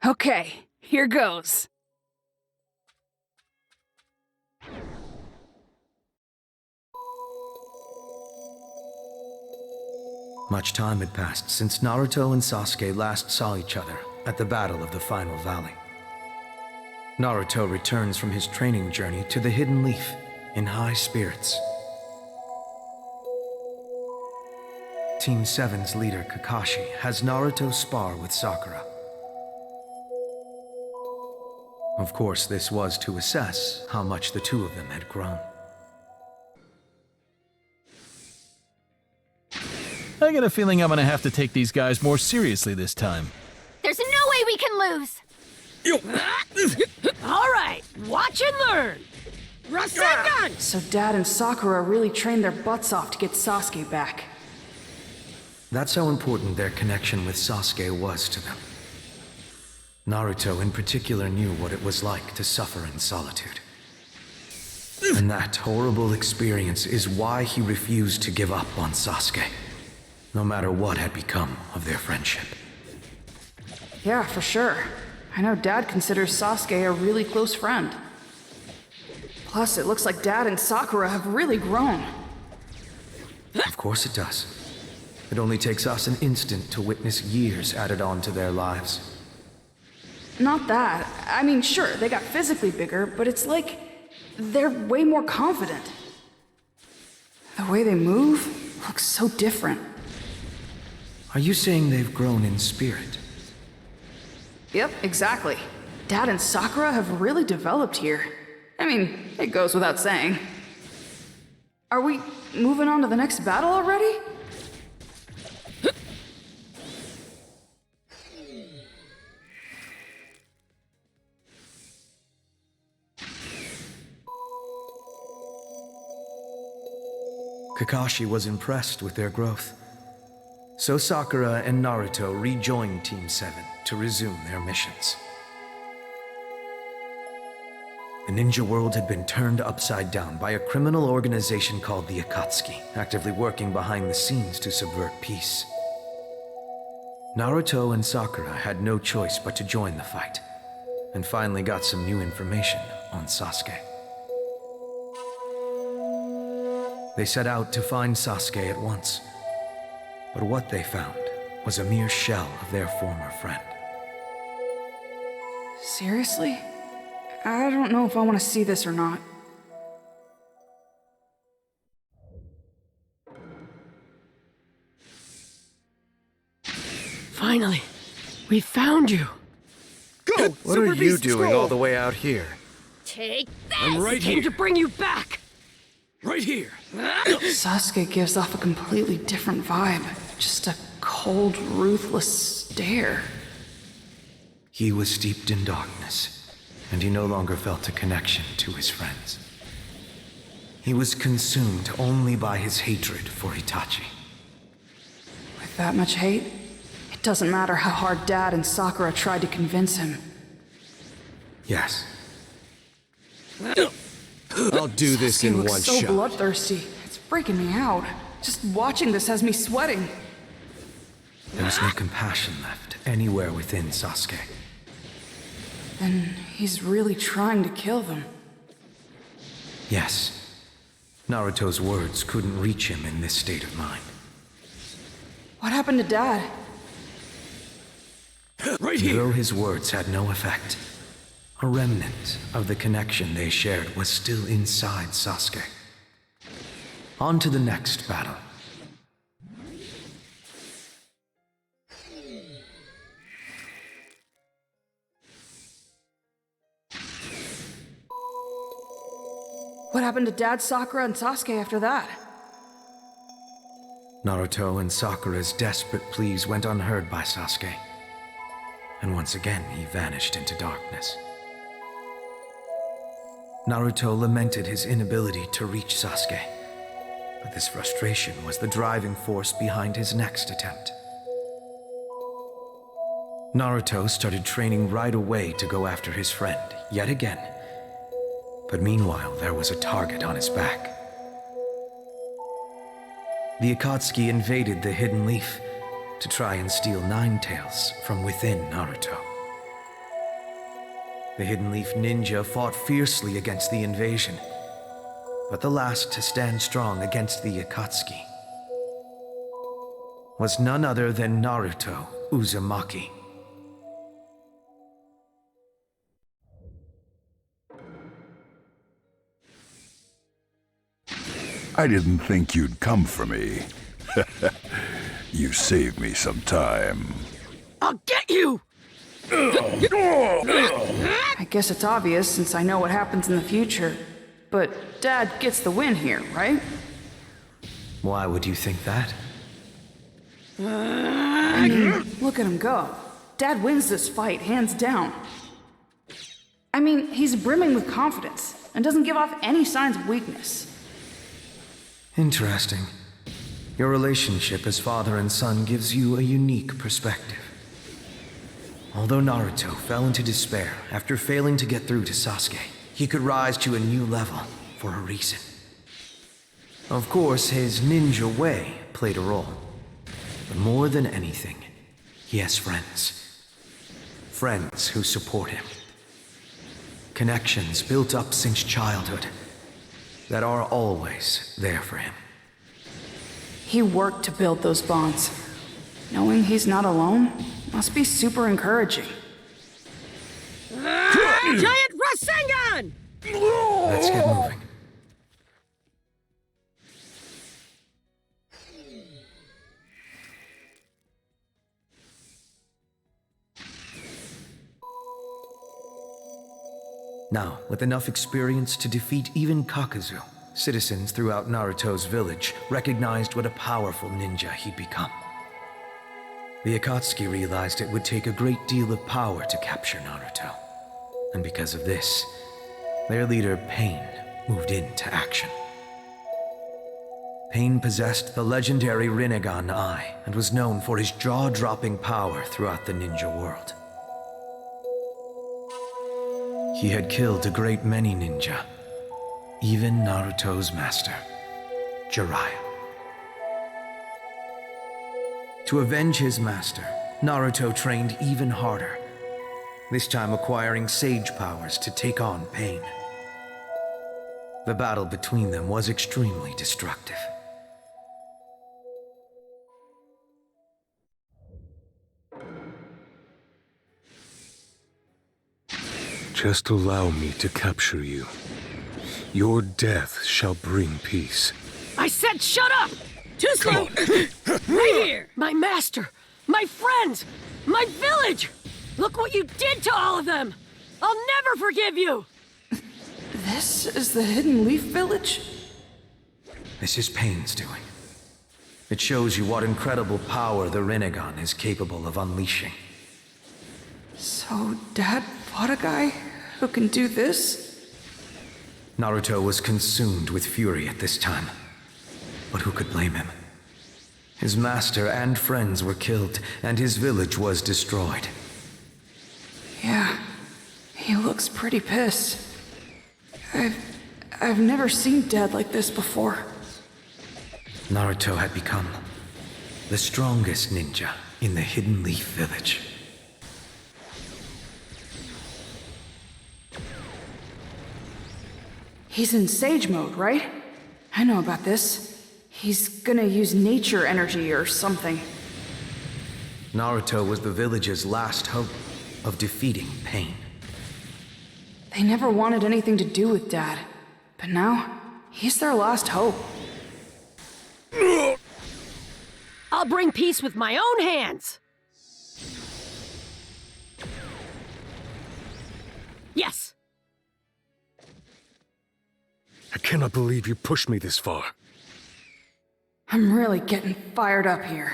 Okay, here goes. Much time had passed since Naruto and Sasuke last saw each other at the Battle of the Final Valley. Naruto returns from his training journey to the Hidden Leaf in high spirits. Team 7's leader Kakashi has Naruto spar with Sakura. Of course, this was to assess how much the two of them had grown. I get a feeling I'm gonna have to take these guys more seriously this time. There's no way we can lose! Alright, watch and learn! Rasengan! So Dad and Sakura really trained their butts off to get Sasuke back. That's how important their connection with Sasuke was to them. Naruto in particular knew what it was like to suffer in solitude. And that horrible experience is why he refused to give up on Sasuke, no matter what had become of their friendship. Yeah, for sure. I know Dad considers Sasuke a really close friend. Plus, it looks like Dad and Sakura have really grown. Of course it does. It only takes us an instant to witness years added on to their lives. Not that. I mean, sure, they got physically bigger, but it's like they're way more confident. The way they move looks so different. Are you saying they've grown in spirit? Yep, exactly. Dad and Sakura have really developed here. I mean, it goes without saying. Are we moving on to the next battle already? Kakashi was impressed with their growth. So Sakura and Naruto rejoined Team 7 to resume their missions. The ninja world had been turned upside down by a criminal organization called the Akatsuki, actively working behind the scenes to subvert peace. Naruto and Sakura had no choice but to join the fight, and finally got some new information on Sasuke. They set out to find Sasuke at once. But what they found was a mere shell of their former friend. Seriously? I don't know if I want to see this or not. Finally, we found you. Go! What are you doing all the way out here? Take this! I'm right Came here. to bring you back. Right here. Sasuke gives off a completely different vibe. Just a cold, ruthless stare. He was steeped in darkness, and he no longer felt a connection to his friends. He was consumed only by his hatred for Itachi. With that much hate, it doesn't matter how hard Dad and Sakura tried to convince him. Yes. I'll do this Sasuke in looks one so shot. bloodthirsty. It's freaking me out. Just watching this has me sweating. There was no compassion left anywhere within Sasuke. Then he's really trying to kill them. Yes. Naruto's words couldn't reach him in this state of mind. What happened to Dad? Right here. Though his words had no effect, a remnant of the connection they shared was still inside Sasuke. On to the next battle. What happened to Dad, Sakura, and Sasuke after that? Naruto and Sakura's desperate pleas went unheard by Sasuke, and once again he vanished into darkness. Naruto lamented his inability to reach Sasuke, but this frustration was the driving force behind his next attempt. Naruto started training right away to go after his friend, yet again. But meanwhile, there was a target on his back. The Akatsuki invaded the Hidden Leaf to try and steal Nine Tails from within Naruto. The Hidden Leaf Ninja fought fiercely against the invasion, but the last to stand strong against the Akatsuki was none other than Naruto Uzumaki. I didn't think you'd come for me. You saved me some time. I'll get you! I guess it's obvious since I know what happens in the future. But Dad gets the win here, right? Why would you think that? I mean, look at him go. Dad wins this fight, hands down. I mean, he's brimming with confidence and doesn't give off any signs of weakness. Interesting. Your relationship as father and son gives you a unique perspective. Although Naruto fell into despair after failing to get through to Sasuke, he could rise to a new level for a reason. Of course, his ninja way played a role. But more than anything, he has friends. Friends who support him. Connections built up since childhood that are always there for him. He worked to build those bonds. Knowing he's not alone must be super encouraging. Giant Rasengan! Let's get moving. Now, with enough experience to defeat even Kakuzu, citizens throughout Naruto's village recognized what a powerful ninja he'd become. The Akatsuki realized it would take a great deal of power to capture Naruto. And because of this, their leader, Pain, moved into action. Pain possessed the legendary Rinnegan Eye and was known for his jaw-dropping power throughout the ninja world. He had killed a great many ninja, even Naruto's master, Jiraiya. To avenge his master, Naruto trained even harder, this time acquiring sage powers to take on Pain. The battle between them was extremely destructive. Just allow me to capture you. Your death shall bring peace. I said shut up! Too slow! Right here! My master! My friends! My village! Look what you did to all of them! I'll never forgive you! This is the Hidden Leaf Village? This is Pain's doing. It shows you what incredible power the Rinnegan is capable of unleashing. So Dad fought a guy who can do this? Naruto was consumed with fury at this time. But who could blame him? His master and friends were killed, and his village was destroyed. Yeah, he looks pretty pissed. I've never seen Dad like this before. Naruto had become the strongest ninja in the Hidden Leaf Village. He's in Sage mode, right? I know about this. He's gonna use nature energy or something. Naruto was the village's last hope of defeating Pain. They never wanted anything to do with Dad, but now he's their last hope. I'll bring peace with my own hands! Yes! I cannot believe you pushed me this far. I'm really getting fired up here.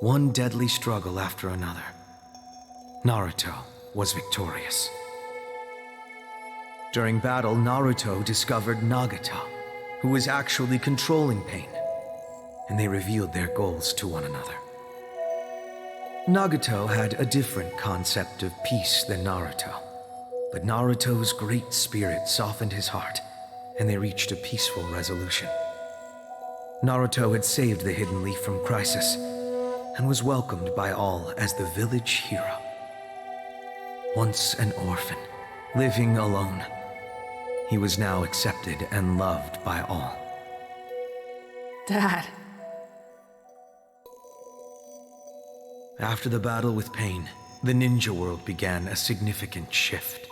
One deadly struggle after another. Naruto was victorious. During battle, Naruto discovered Nagata, who was actually controlling Pain, and they revealed their goals to one another. Nagato had a different concept of peace than Naruto, but Naruto's great spirit softened his heart, and they reached a peaceful resolution. Naruto had saved the Hidden Leaf from crisis, and was welcomed by all as the village hero. Once an orphan, living alone, he was now accepted and loved by all. Dad. After the battle with Pain, the ninja world began a significant shift.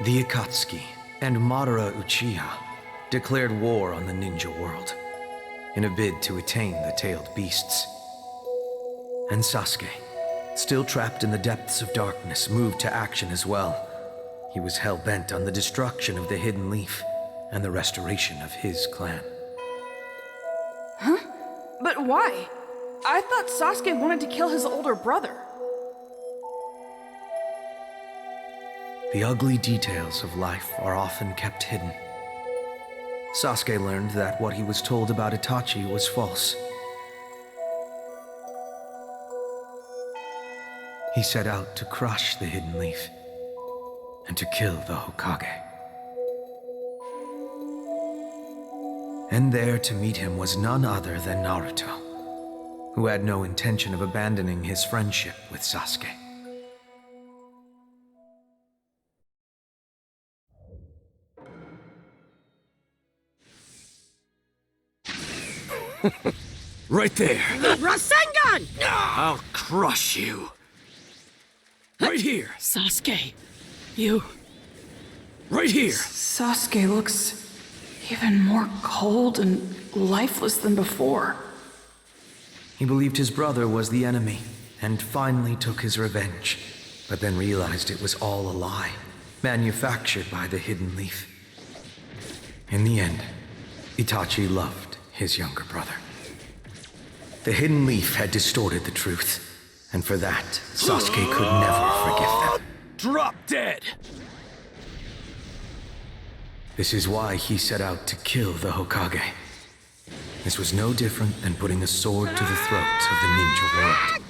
The Akatsuki and Madara Uchiha declared war on the ninja world in a bid to attain the tailed beasts. And Sasuke, still trapped in the depths of darkness, moved to action as well. He was hell-bent on the destruction of the Hidden Leaf and the restoration of his clan. Huh? But why? I thought Sasuke wanted to kill his older brother. The ugly details of life are often kept hidden. Sasuke learned that what he was told about Itachi was false. He set out to crush the Hidden Leaf and to kill the Hokage. And there to meet him was none other than Naruto, who had no intention of abandoning his friendship with Sasuke. Right there. Rasengan! I'll crush you. Right here. Sasuke, you... Right here. Sasuke looks even more cold and lifeless than before. He believed his brother was the enemy and finally took his revenge, but then realized it was all a lie, manufactured by the Hidden Leaf. In the end, Itachi loved his younger brother. The Hidden Leaf had distorted the truth, and for that, Sasuke could never forgive them. Drop dead. This is why he set out to kill the Hokage. This was no different than putting a sword to the throat of the ninja world.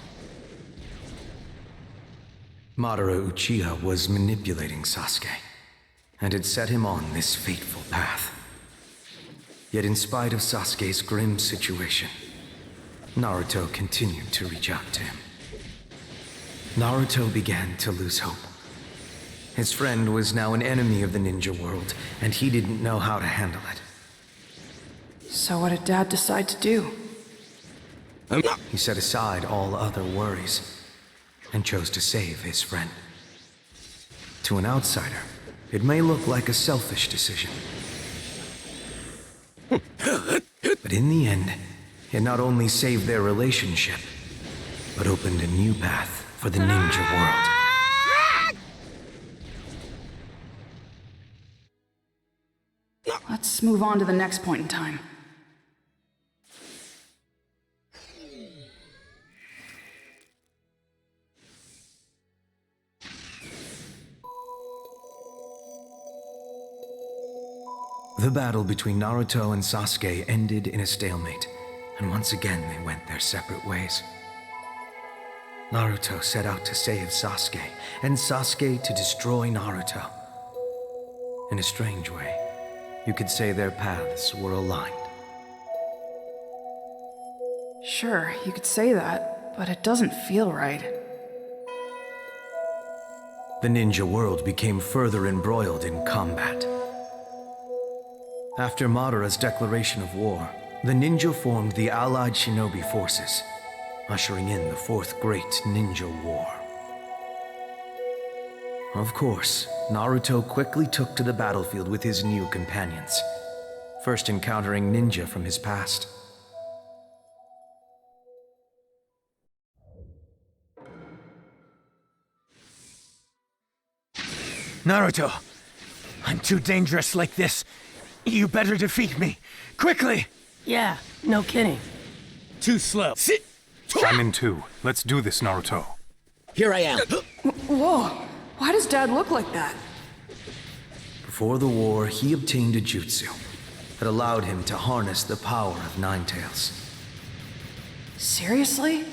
Madara Uchiha was manipulating Sasuke, and had set him on this fateful path. Yet in spite of Sasuke's grim situation, Naruto continued to reach out to him. Naruto began to lose hope. His friend was now an enemy of the ninja world, and he didn't know how to handle it. So what did Dad decide to do? He set aside all other worries and chose to save his friend. To an outsider, it may look like a selfish decision. But in the end, it not only saved their relationship, but opened a new path for the ninja world. Let's move on to the next point in time. The battle between Naruto and Sasuke ended in a stalemate, and once again they went their separate ways. Naruto set out to save Sasuke, and Sasuke to destroy Naruto. In a strange way, you could say their paths were aligned. Sure, you could say that, but it doesn't feel right. The ninja world became further embroiled in combat. After Madara's declaration of war, the ninja formed the allied shinobi forces, ushering in the Fourth Great Ninja War. Of course, Naruto quickly took to the battlefield with his new companions, first encountering ninja from his past. Naruto, I'm too dangerous like this. You better defeat me. Quickly! Yeah, no kidding. Too slow. Sit! I'm in too. Let's do this, Naruto. Here I am. Whoa, why does Dad look like that? Before the war, he obtained a jutsu that allowed him to harness the power of Nine Tails. Seriously?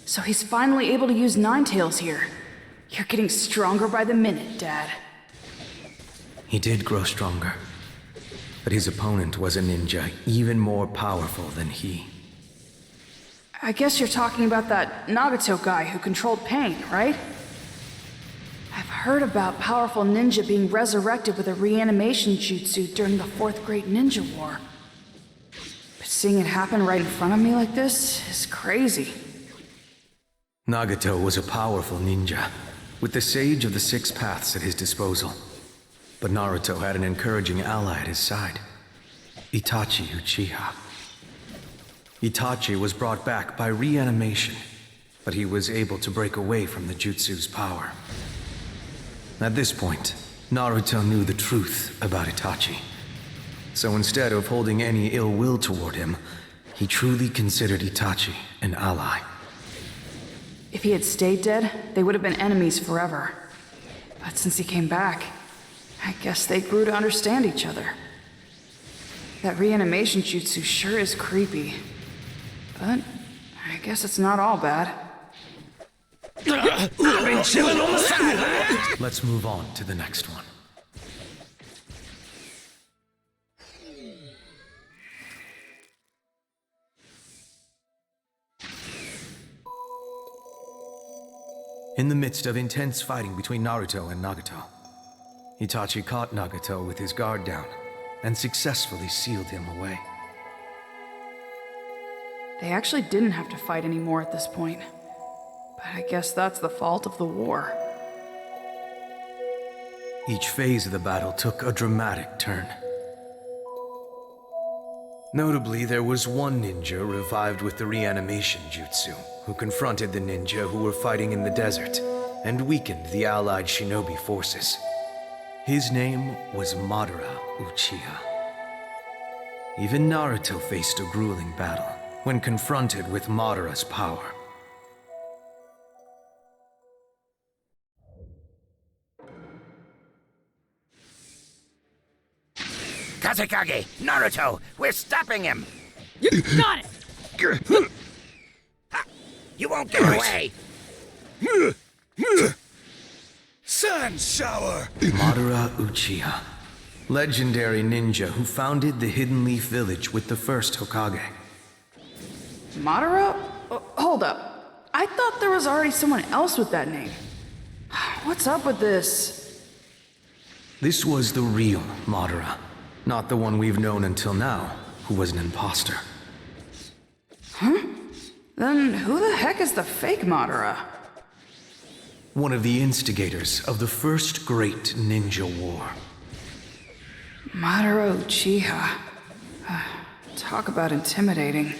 So he's finally able to use Ninetales here. You're getting stronger by the minute, Dad. He did grow stronger. But his opponent was a ninja even more powerful than he. I guess you're talking about that Nagato guy who controlled pain, right? I've heard about powerful ninja being resurrected with a reanimation jutsu during the 4th Great Ninja War. But seeing it happen right in front of me like this is crazy. Nagato was a powerful ninja, with the Sage of the Six Paths at his disposal. But Naruto had an encouraging ally at his side, Itachi Uchiha. Itachi was brought back by reanimation, but he was able to break away from the jutsu's power. At this point, Naruto knew the truth about Itachi. So instead of holding any ill will toward him, he truly considered Itachi an ally. If he had stayed dead, they would have been enemies forever. But since he came back, I guess they grew to understand each other. That reanimation jutsu sure is creepy. But I guess it's not all bad. I've been chilling on the side. Let's move on to the next one. In the midst of intense fighting between Naruto and Nagato, Itachi caught Nagato with his guard down and successfully sealed him away. They actually didn't have to fight anymore at this point. But I guess that's the fault of the war. Each phase of the battle took a dramatic turn. Notably, there was one ninja revived with the reanimation jutsu, who confronted the ninja who were fighting in the desert and weakened the allied shinobi forces. His name was Madara Uchiha. Even Naruto faced a grueling battle when confronted with Madara's power. Kazekage, Naruto, we're stopping him. You got it! You won't get away. Sand shower! Madara Uchiha, legendary ninja who founded the Hidden Leaf Village with the first Hokage. Madara? Hold up. I thought there was already someone else with that name. What's up with this? This was the real Madara, not the one we've known until now, who was an imposter. Huh? Then who the heck is the fake Madara? One of the instigators of the first great ninja war. Madara Uchiha. Talk about intimidating.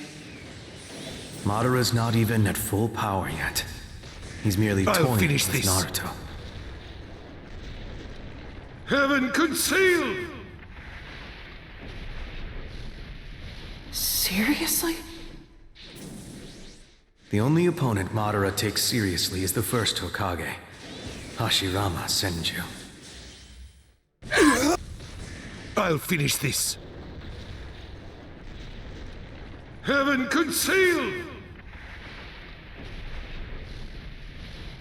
Madara's not even at full power yet. He's merely toying with Naruto. Heaven concealed! Seriously? The only opponent Madara takes seriously is the first Hokage, Hashirama Senju. I'll finish this. Heaven concealed!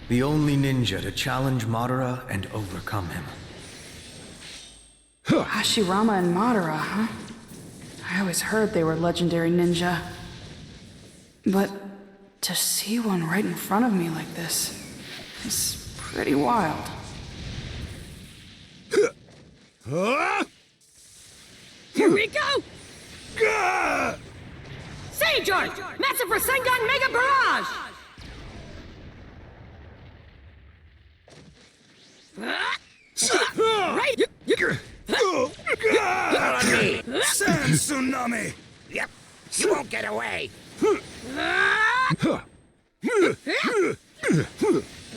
The only ninja to challenge Madara and overcome him. Hashirama and Madara, huh? I always heard they were legendary ninja. But to see one right in front of me like this is pretty wild. Here we go! Sage Art! Massive Rasengan Mega Barrage! Right! On me. Sand tsunami! Yep. You won't get away.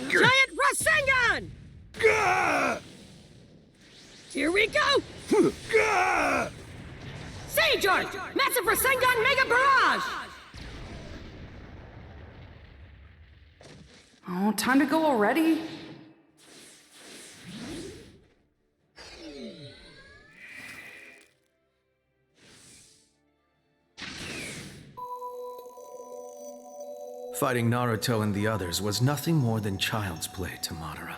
Giant Rasengan! Here we go! Sage Art! Massive Rasengan Mega Barrage! Oh, time to go already? Fighting Naruto and the others was nothing more than child's play to Madara.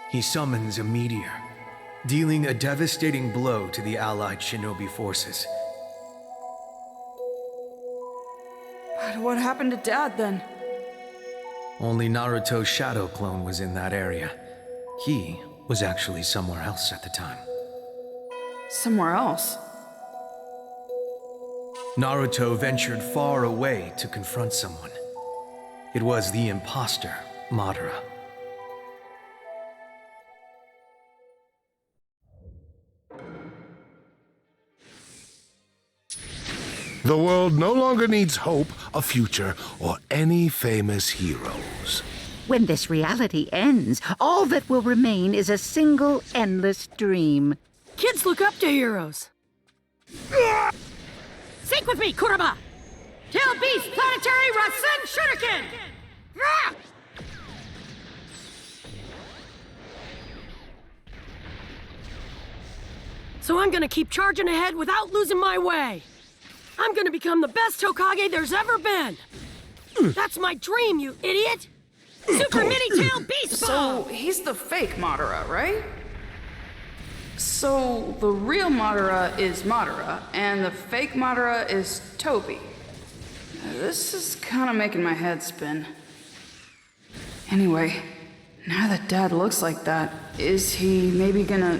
He summons a meteor, dealing a devastating blow to the allied shinobi forces. But what happened to Dad then? Only Naruto's shadow clone was in that area. He was actually somewhere else at the time. Somewhere else? Naruto ventured far away to confront someone. It was the imposter, Madara. The world no longer needs hope, a future, or any famous heroes. When this reality ends, all that will remain is a single endless dream. Kids look up to heroes. Sync with me, Kurama! Tail Beast Planetary RYZEN Shuriken! Ah! So I'm gonna keep charging ahead without losing my way. I'm gonna become the best Hokage there's ever been. That's my dream, you idiot! Super Mini Tail Beast Ball! So, he's the fake Madara, right? So, the real Madara is Madara, and the fake Madara is Tobi. This is kind of making my head spin. Anyway, now that Dad looks like that, is he maybe gonna...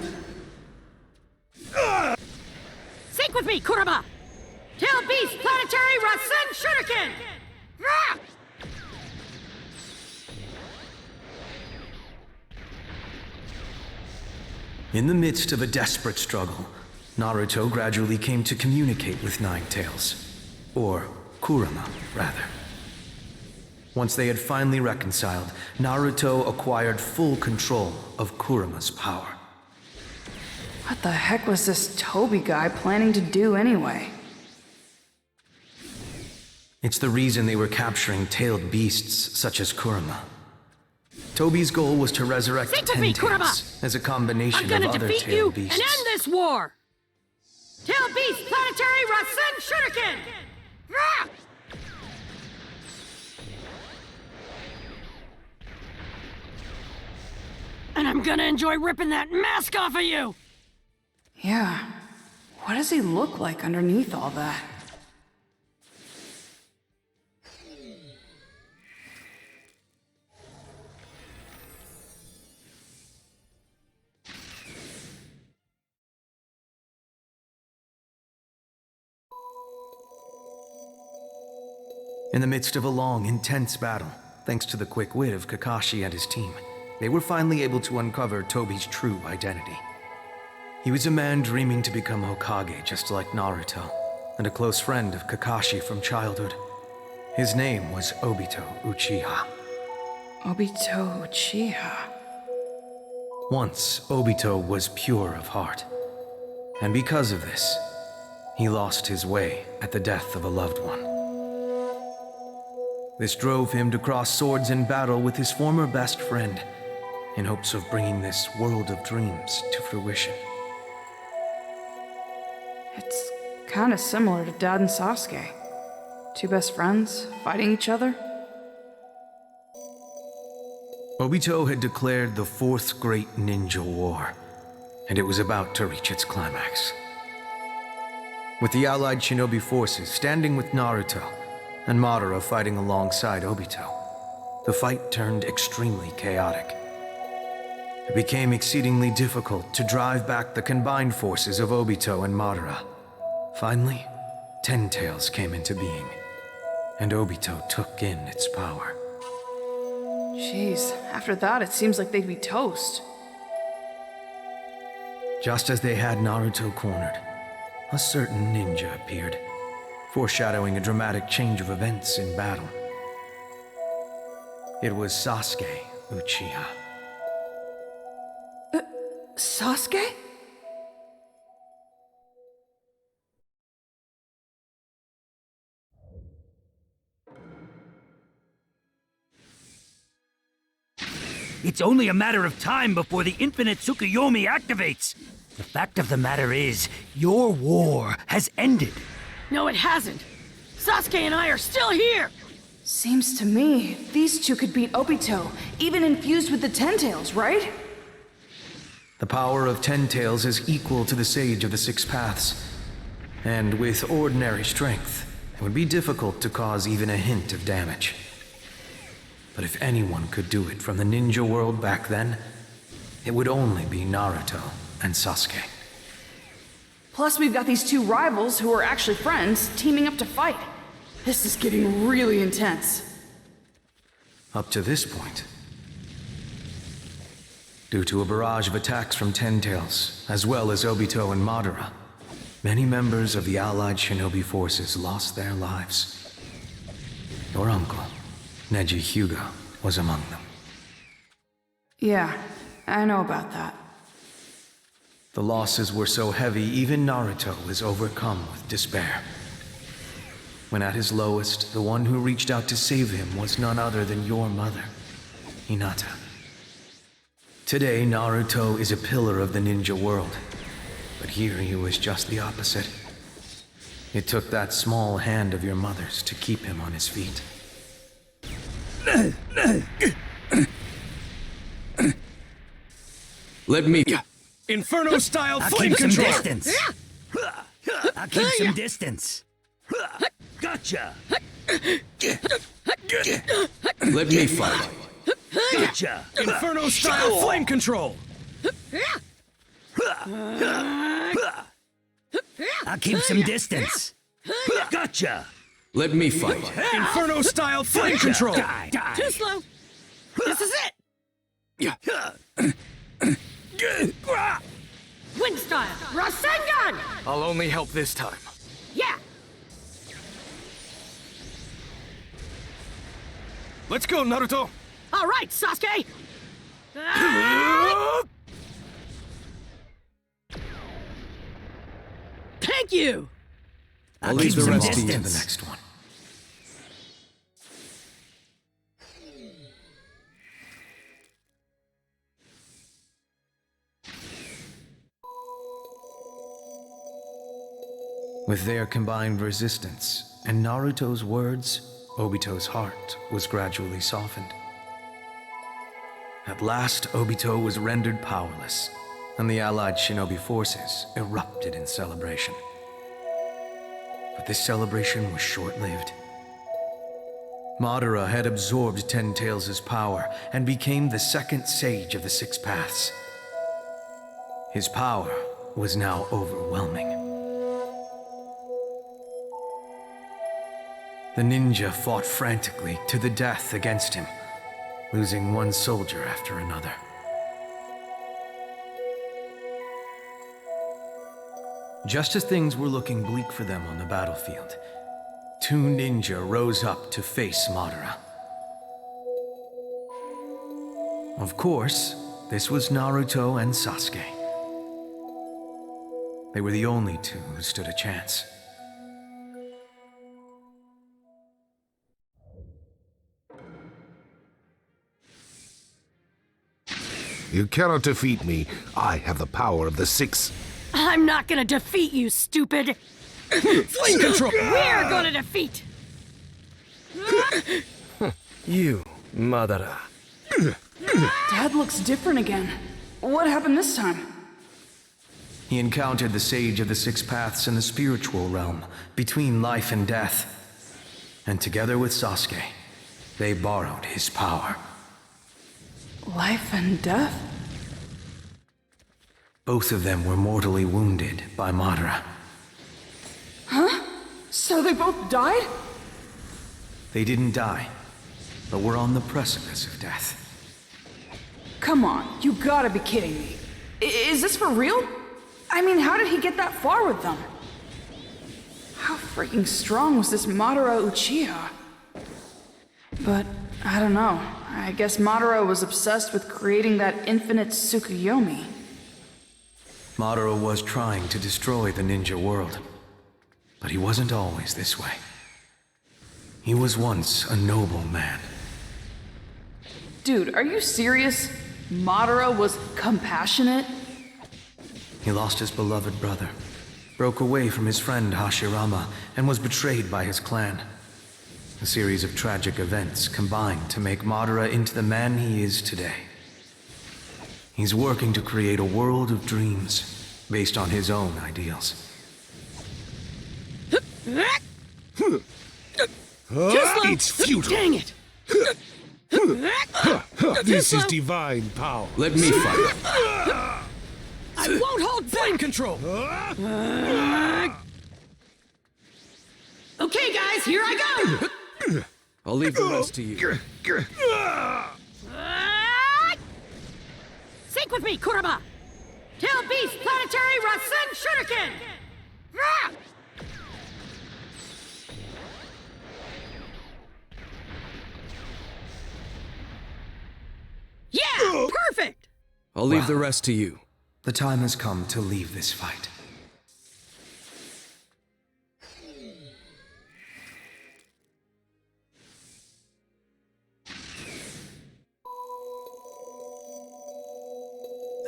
Sync with me, Kurama! Tail Beast Planetary RYZEN Shuriken! Ah! In the midst of a desperate struggle, Naruto gradually came to communicate with Nine Tails. Or Kurama, rather. Once they had finally reconciled, Naruto acquired full control of Kurama's power. What the heck was this Tobi guy planning to do anyway? It's the reason they were capturing tailed beasts such as Kurama. Tobi's goal was to resurrect Sync with me, Kurama! Tails as a combination I'm of gonna other defeat you tailed and beasts. end this war! Tail Beast Planetary RYZEN Shuriken! Ah! And I'm gonna enjoy ripping that mask off of you! Yeah, what does he look like underneath all that? In the midst of a long, intense battle, thanks to the quick wit of Kakashi and his team, they were finally able to uncover Tobi's true identity. He was a man dreaming to become Hokage just like Naruto, and a close friend of Kakashi from childhood. His name was Obito Uchiha. Obito Uchiha. Once, Obito was pure of heart. And because of this, he lost his way at the death of a loved one. This drove him to cross swords in battle with his former best friend, in hopes of bringing this world of dreams to fruition. It's kind of similar to Dad and Sasuke. Two best friends fighting each other. Obito had declared the Fourth Great Ninja War, and it was about to reach its climax. With the allied shinobi forces standing with Naruto, and Madara fighting alongside Obito, the fight turned extremely chaotic. It became exceedingly difficult to drive back the combined forces of Obito and Madara. Finally, Ten Tails came into being, and Obito took in its power. Jeez, after that it seems like they'd be toast. Just as they had Naruto cornered, a certain ninja appeared, foreshadowing a dramatic change of events in battle. It was Sasuke Uchiha. Sasuke? It's only a matter of time before the infinite Tsukuyomi activates. The fact of the matter is, your war has ended. No, it hasn't. Sasuke and I are still here! Seems to me these two could beat Obito, even infused with the Ten Tails, right? The power of Ten Tails is equal to the Sage of the Six Paths, and with ordinary strength, it would be difficult to cause even a hint of damage. But if anyone could do it from the ninja world back then, it would only be Naruto and Sasuke. Plus, we've got these two rivals who are actually friends teaming up to fight. This is getting really intense. Up to this point. Due to a barrage of attacks from Ten Tails, as well as Obito and Madara, many members of the allied shinobi forces lost their lives. Your uncle, Neji Hyuga, was among them. Yeah, I know about that. The losses were so heavy, even Naruto was overcome with despair. When at his lowest, the one who reached out to save him was none other than your mother, Hinata. Today, Naruto is a pillar of the ninja world, but here he was just the opposite. It took that small hand of your mother's to keep him on his feet. Let me... Inferno-style I'll flame keep some control! distance. I'll keep some distance. Gotcha. Let me fight. Gotcha. Inferno-style flame control! I'll keep some distance. Gotcha. Let me fight. Inferno-style flame control! Die. Too slow! This is it! Wind style! Rasengan! I'll only help this time. Yeah! Let's go, Naruto! All right, Sasuke! Thank you! I'll leave keep the some rest to you in the distance. next one. With their combined resistance and Naruto's words, Obito's heart was gradually softened. At last, Obito was rendered powerless, and the allied shinobi forces erupted in celebration. But this celebration was short-lived. Madara had absorbed Ten Tails' power and became the second sage of the Six Paths. His power was now overwhelming. The ninja fought frantically to the death against him, losing one soldier after another. Just as things were looking bleak for them on the battlefield, two ninja rose up to face Madara. Of course, this was Naruto and Sasuke. They were the only two who stood a chance. You cannot defeat me. I have the power of the six. I'm not gonna defeat you, stupid! Flame control! We're gonna defeat! You, Madara. Dad looks different again. What happened this time? He encountered the Sage of the Six Paths in the spiritual realm, between life and death. And together with Sasuke, they borrowed his power. Life and death? Both of them were mortally wounded by Madara. Huh? So they both died? They didn't die, but were on the precipice of death. Come on, you gotta be kidding me. Is this for real? I mean, how did he get that far with them? How freaking strong was this Madara Uchiha? But, I don't know. I guess Madara was obsessed with creating that infinite Tsukuyomi. Madara was trying to destroy the ninja world, but he wasn't always this way. He was once a noble man. Dude, are you serious? Madara was compassionate? He lost his beloved brother, broke away from his friend Hashirama and was betrayed by his clan. A series of tragic events combined to make Madara into the man he is today. He's working to create a world of dreams based on his own ideals. It's futile. Dang it! This is divine power. Let me fight. I won't hold flame control! Okay, guys, here I go! I'll leave the rest to you. Sync with me, Kurama! Tail Beast Planetary RYZEN Shuriken! Yeah! Perfect! I'll leave the rest to you. The time has come to leave this fight.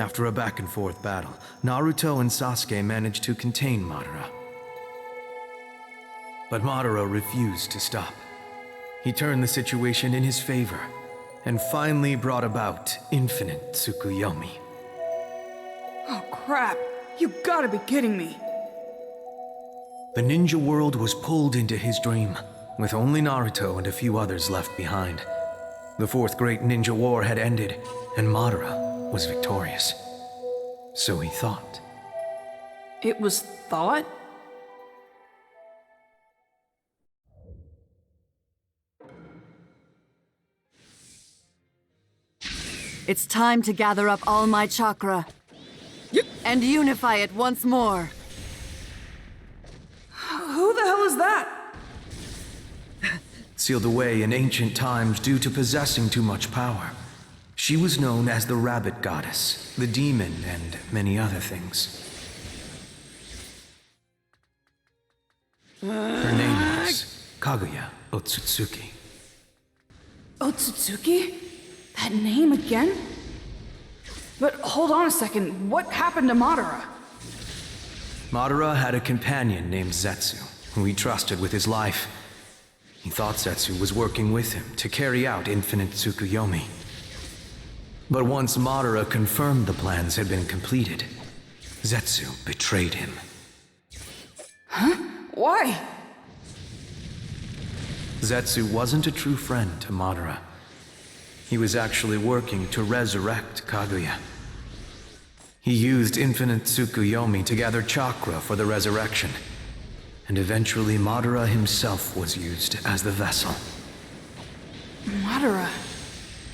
After a back-and-forth battle, Naruto and Sasuke managed to contain Madara. But Madara refused to stop. He turned the situation in his favor, and finally brought about infinite Tsukuyomi. Oh crap, you gotta be kidding me. The ninja world was pulled into his dream, with only Naruto and a few others left behind. The fourth great ninja war had ended, and Madara was victorious. So he thought. It was thought? It's time to gather up all my chakra and unify it once more. Who the hell is that? Sealed away in ancient times due to possessing too much power, she was known as the Rabbit Goddess, the Demon, and many other things. Her name was Kaguya Ohtusuki. Ohtusuki? That name again? But hold on a second, what happened to Madara? Madara had a companion named Zetsu, who he trusted with his life. He thought Zetsu was working with him to carry out infinite Tsukuyomi. But once Madara confirmed the plans had been completed, Zetsu betrayed him. Huh? Why? Zetsu wasn't a true friend to Madara. He was actually working to resurrect Kaguya. He used infinite Tsukuyomi to gather chakra for the resurrection, and eventually Madara himself was used as the vessel. Madara,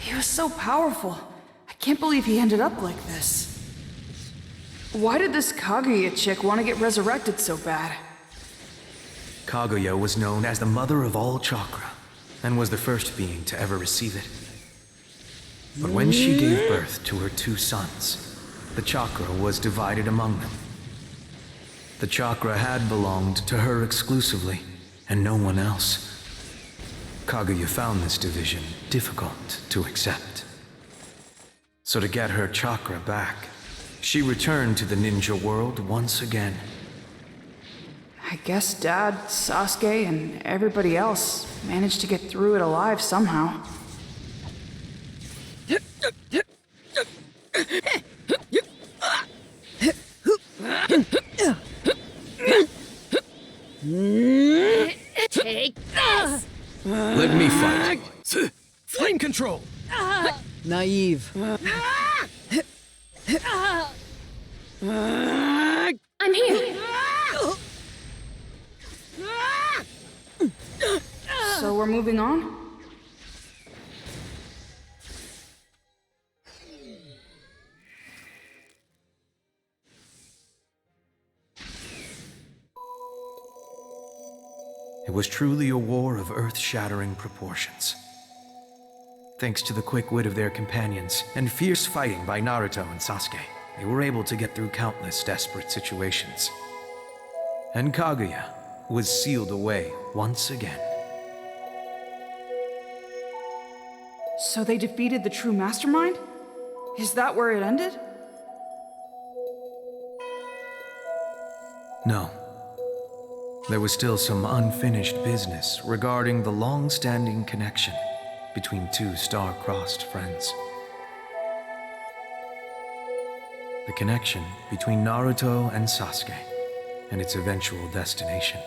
he was so powerful. I can't believe he ended up like this. Why did this Kaguya chick want to get resurrected so bad? Kaguya was known as the mother of all chakra, and was the first being to ever receive it. But when she gave birth to her two sons, the chakra was divided among them. The chakra had belonged to her exclusively, and no one else. Kaguya found this division difficult to accept. So to get her chakra back, she returned to the ninja world once again. I guess Dad, Sasuke, and everybody else managed to get through it alive somehow. Take this! Let me fight. Flame control! Naive. I'm here. So we're moving on? It was truly a war of earth-shattering proportions. Thanks to the quick wit of their companions and fierce fighting by Naruto and Sasuke, they were able to get through countless desperate situations. And Kaguya was sealed away once again. So they defeated the true mastermind? Is that where it ended? No. There was still some unfinished business regarding the long-standing connection between two star-crossed friends. The connection between Naruto and Sasuke, and its eventual destination.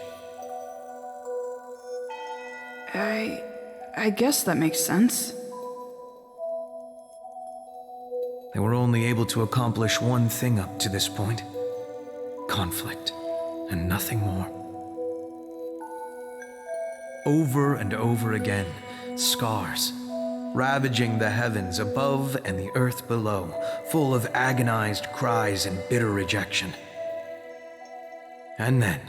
I guess that makes sense. They were only able to accomplish one thing up to this point. Conflict, and nothing more. Over and over again, scars, ravaging the heavens above and the earth below, full of agonized cries and bitter rejection. And then...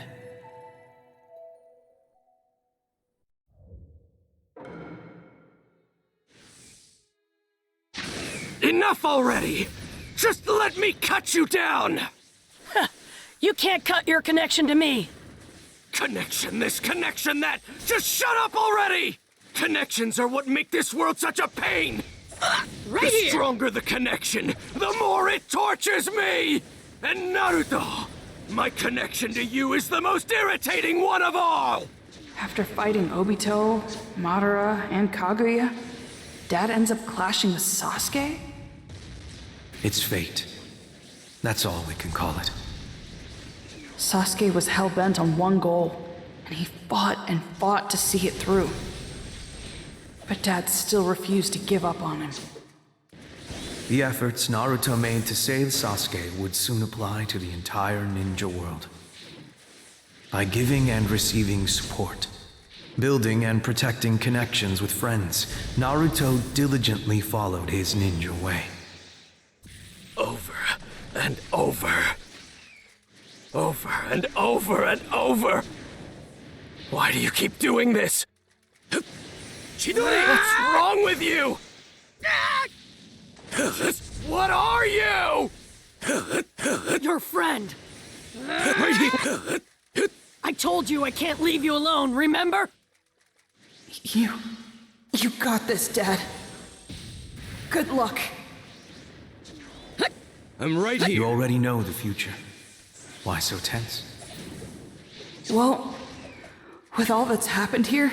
Enough already! Just let me cut you down! You can't cut your connection to me! Connection this, connection that! Just shut up already! Connections are what make this world such a pain! Right here! The stronger the connection, the more it tortures me! And Naruto, my connection to you is the most irritating one of all! After fighting Obito, Madara, and Kaguya, Dad ends up clashing with Sasuke? It's fate. That's all we can call it. Sasuke was hell-bent on one goal, and he fought and fought to see it through. But Dad still refused to give up on him. The efforts Naruto made to save Sasuke would soon apply to the entire ninja world. By giving and receiving support, building and protecting connections with friends, Naruto diligently followed his ninja way. Over and over. Over and over and over. Why do you keep doing this? Chidori, what's wrong with you? What are you? Your friend. I told you I can't leave you alone, remember? You got this, Dad. Good luck. I'm right here. You already know the future. Why so tense? Well, with all that's happened here,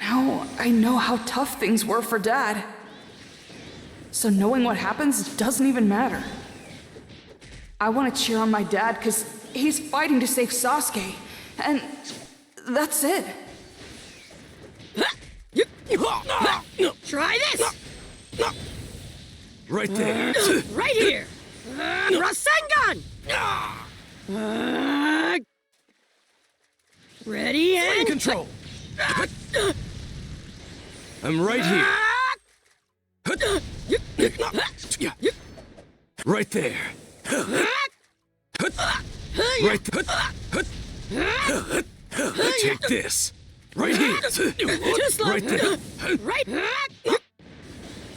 now I know how tough things were for Dad. So knowing what happens doesn't even matter. I want to cheer on my dad because he's fighting to save Sasuke, and that's it. Try this! Right there. Right here! Rasengan! Ready and... In control. I'm right here. Right there. Right there. Take this. Right here. Too slow. Right there. Right.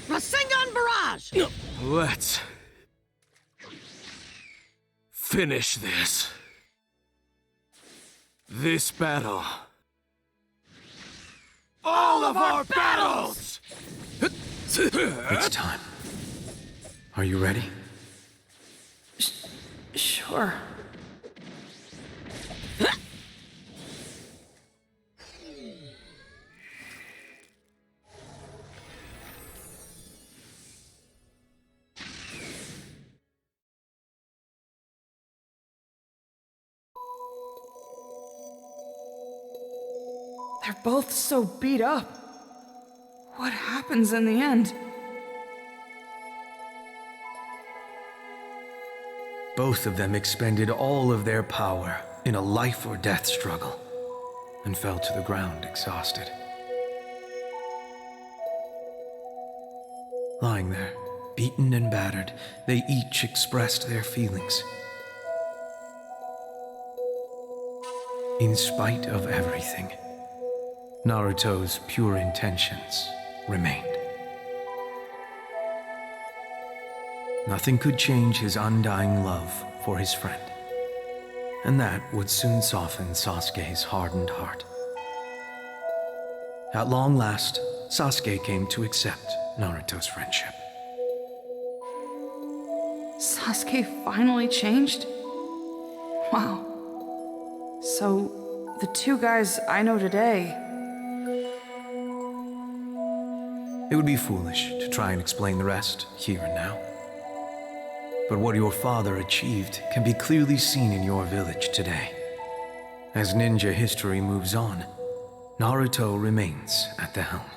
Rasengan Barrage! Let's finish this. This battle. All of our battles! It's time. Are you ready? Sure. They're both so beat up. What happens in the end? Both of them expended all of their power in a life or death struggle and fell to the ground exhausted. Lying there, beaten and battered, they each expressed their feelings. In spite of everything, Naruto's pure intentions remained. Nothing could change his undying love for his friend, and that would soon soften Sasuke's hardened heart. At long last, Sasuke came to accept Naruto's friendship. Sasuke finally changed? Wow. So, the two guys I know today... It would be foolish to try and explain the rest, here and now. But what your father achieved can be clearly seen in your village today. As ninja history moves on, Naruto remains at the helm.